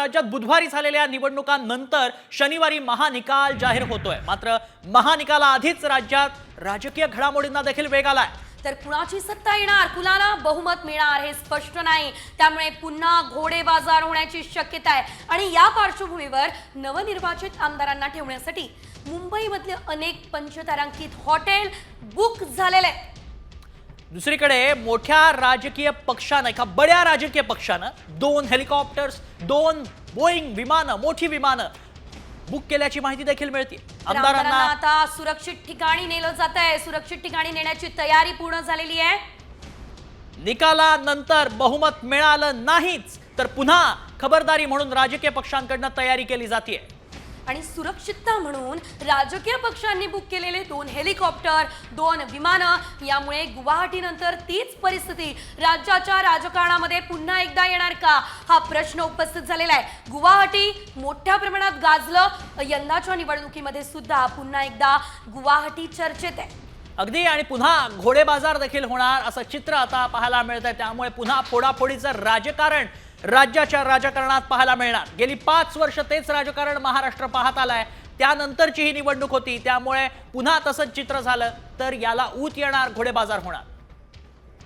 राज्यात बुधवारी झालेल्या निवडणुकांनंतर शनिवारी महानिकाल जाहीर होतोय। मात्र महानिकालाआधीच राज्यात राजकीय घडामोडींना देखील वेग आलाय। तर कुणाची सत्ता येणार, कुणाला बहुमत मिळणार हे स्पष्ट नाही। त्यामुळे पुन्हा घोडेबाजार होण्याची शक्यता आहे आणि या पार्श्वभूमीवर नवनिर्वाचित आमदारांना ठेवण्यासाठी मुंबईमधले अनेक पंचतारांकित हॉटेल बुक झालेले आहेत। दुसरीकडे मोठ्या राजकीय पक्षानं एका बड्या राजकीय पक्षानं 2 हेलिकॉप्टर्स, 2 बोईंग विमानं, मोठी विमानं बुक केल्याची माहिती देखील मिळते। आमदारांना आता सुरक्षित ठिकाणी नेलं जात आहे। सुरक्षित ठिकाणी नेण्याची तयारी पूर्ण झालेली आहे। निकालानंतर बहुमत मिळालं नाहीच तर पुन्हा खबरदारी म्हणून राजकीय पक्षांकडून तयारी केली जाते आणि सुरक्षितता म्हणून राजकीय पक्षांनी बुक केलेले 2 हेलिकॉप्टर, 2 विमानं, यामुळे गुवाहाटीनंतर तीच परिस्थिती राज्याच्या राजकारणामध्ये पुन्हा एकदा येणार का हा प्रश्न उपस्थित झालेला आहे। गुवाहाटी मोठ्या प्रमाणात गाजलं। यंदाच्या निवडणुकीमध्ये सुद्धा पुन्हा एकदा गुवाहाटी चर्चेत आहे। अगदी आणि पुन्हा घोडेबाजार देखील होणार असं चित्र आता पाहायला मिळतंय। त्यामुळे पुन्हा फोडाफोडीचं राजकारण राज्याच्या राजकारणात पाहायला मिळणार। गेली 5 वर्ष तेच राजकारण महाराष्ट्र पाहत आलाय। त्यानंतरची ही निवडणूक होती, त्यामुळे पुन्हा तसंच चित्र झालं तर याला ऊत येणार, घोडेबाजार होणार।